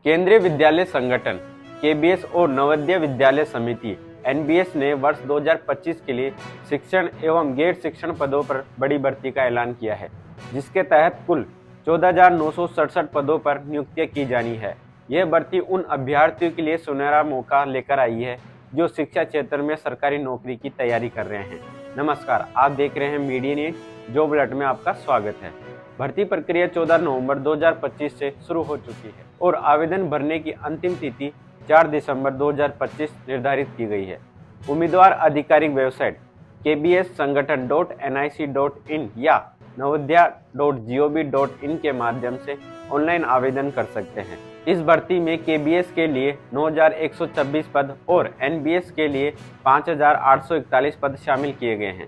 केंद्रीय विद्यालय संगठन केबीएस और नवोदय विद्यालय समिति एनबीएस ने वर्ष 2025 के लिए शिक्षण एवं गैर शिक्षण पदों पर बड़ी भर्ती का ऐलान किया है, जिसके तहत कुल 14,967 पदों पर नियुक्तियां की जानी है। यह भर्ती उन अभ्यर्थियों के लिए सुनहरा मौका लेकर आई है जो शिक्षा क्षेत्र में सरकारी नौकरी की तैयारी कर रहे हैं। नमस्कार, आप देख रहे हैं मीडिया न्यूज। जॉब अलर्ट में आपका स्वागत है। भर्ती प्रक्रिया 14 नवंबर 2025 से शुरू हो चुकी है और आवेदन भरने की अंतिम तिथि 4 दिसंबर 2025 निर्धारित की गई है। उम्मीदवार आधिकारिक वेबसाइट kbssangathan.nic.in या navodaya.gov.in के माध्यम से ऑनलाइन आवेदन कर सकते हैं। इस भर्ती में केबीएस के लिए 9,126 पद और एनबीएस के लिए 5,841 पद शामिल किए गए हैं।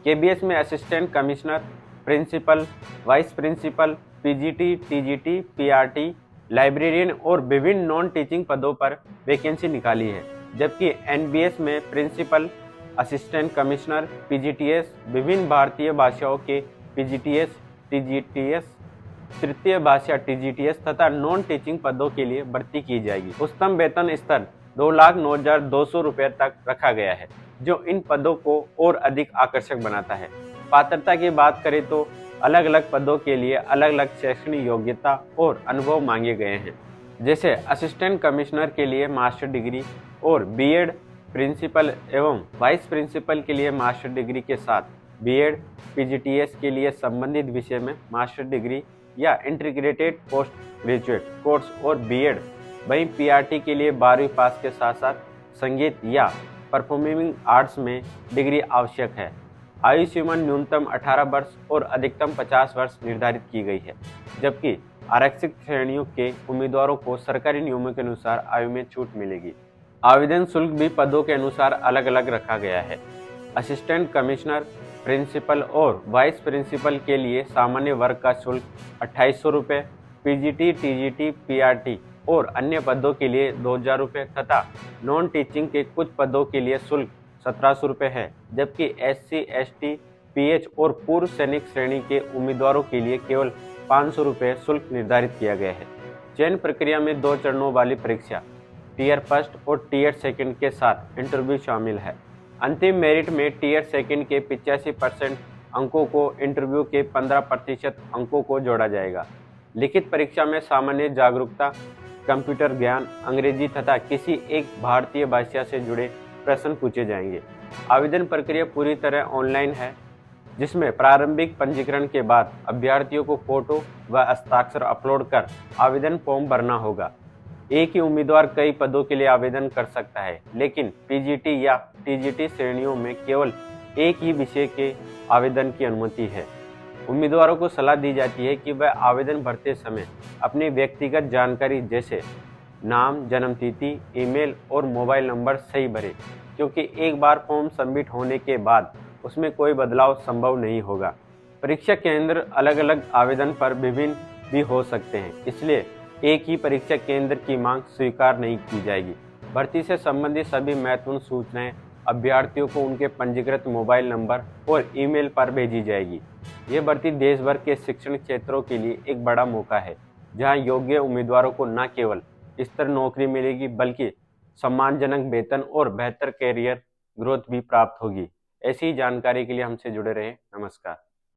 केबीएस में assistant commissioner, principal, vice principal, PGT, TGT, PRT, librarian और विभिन्न नॉन टीचिंग पदों पर वैकेंसी निकाली है, जबकि एनबीएस में प्रिंसिपल, असिस्टेंट कमिश्नर, पीजीटीएस, विभिन्न भारतीय भाषाओं के पीजीटीएस, टीजीटीएस, तृतीय भाषा टीजीटीएस तथा नॉन टीचिंग पदों के लिए भर्ती की जाएगी। उच्चतम वेतन स्तर 2,09,200 रुपये तक रखा गया है, जो इन पदों को और अधिक आकर्षक बनाता है। पात्रता की बात करें तो अलग अलग पदों के लिए अलग अलग शैक्षणिक योग्यता और अनुभव मांगे गए हैं। जैसे असिस्टेंट कमिश्नर के लिए मास्टर डिग्री और बीएड, प्रिंसिपल एवं वाइस प्रिंसिपल के लिए मास्टर डिग्री के साथ बीएड, पीजीटीएस के लिए संबंधित विषय में मास्टर डिग्री या इंटीग्रेटेड पोस्ट ग्रेजुएट कोर्स और बीएड। वहीं पीआरटी के लिए 12वीं पास के साथ साथ संगीत या परफॉर्मिंग आर्ट्स में डिग्री आवश्यक है। आयु सीमा न्यूनतम 18 वर्ष और अधिकतम 50 वर्ष निर्धारित की गई है, जबकि आरक्षित श्रेणियों के उम्मीदवारों को सरकारी नियमों के अनुसार आयु में छूट मिलेगी। आवेदन शुल्क भी पदों के अनुसार अलग अलग रखा गया है। असिस्टेंट कमिश्नर, प्रिंसिपल और वाइस प्रिंसिपल के लिए सामान्य वर्ग का शुल्क 2,800 रुपये, पीजीटी, टीजीटी, पीआरटी और अन्य पदों के लिए 2,000 रुपये तथा नॉन टीचिंग के कुछ पदों के लिए शुल्क 1,700 रुपये है, जबकि एससी, एसटी, पीएच और पूर्व सैनिक श्रेणी के उम्मीदवारों के लिए केवल 500 रुपये शुल्क निर्धारित किया गया है। चयन प्रक्रिया में 2 चरणों वाली परीक्षा टीयर फर्स्ट और टीयर सेकंड के साथ इंटरव्यू शामिल है। अंतिम मेरिट में टीयर सेकंड के 85% अंकों को इंटरव्यू के 15% अंकों को जोड़ा जाएगा। लिखित परीक्षा में सामान्य जागरूकता, कंप्यूटर ज्ञान, अंग्रेजी तथा किसी एक भारतीय भाषा से जुड़े प्रश्न पूछे जाएंगे। आवेदन प्रक्रिया पूरी तरह ऑनलाइन है, जिसमें प्रारंभिक पंजीकरण के बाद अभ्यर्थियों को फोटो व हस्ताक्षर अपलोड कर आवेदन फॉर्म भरना होगा। एक ही उम्मीदवार कई पदों के लिए आवेदन कर सकता है, लेकिन पीजीटी या टीजीटी श्रेणियों में केवल एक ही विषय के आवेदन की अनुमति है। उम्मीदवारों को सलाह दी जाती है कि वह आवेदन भरते समय अपनी व्यक्तिगत जानकारी जैसे नाम, जन्मतिथि, ईमेल और मोबाइल नंबर सही भरें, क्योंकि एक बार फॉर्म सबमिट होने के बाद उसमें कोई बदलाव संभव नहीं होगा। परीक्षा केंद्र अलग अलग आवेदन पर विभिन्न भी हो सकते हैं, इसलिए एक ही परीक्षा केंद्र की मांग स्वीकार नहीं की जाएगी। भर्ती से संबंधित सभी महत्वपूर्ण सूचनाएं अभ्यर्थियों को उनके पंजीकृत मोबाइल नंबर और ईमेल पर भेजी जाएगी। यह भर्ती देश भर के शिक्षण क्षेत्रों के लिए एक बड़ा मौका है, जहां योग्य उम्मीदवारों को न केवल स्थिर नौकरी मिलेगी, बल्कि सम्मानजनक वेतन और बेहतर कैरियर ग्रोथ भी प्राप्त होगी। ऐसी जानकारी के लिए हमसे जुड़े रहें। नमस्कार।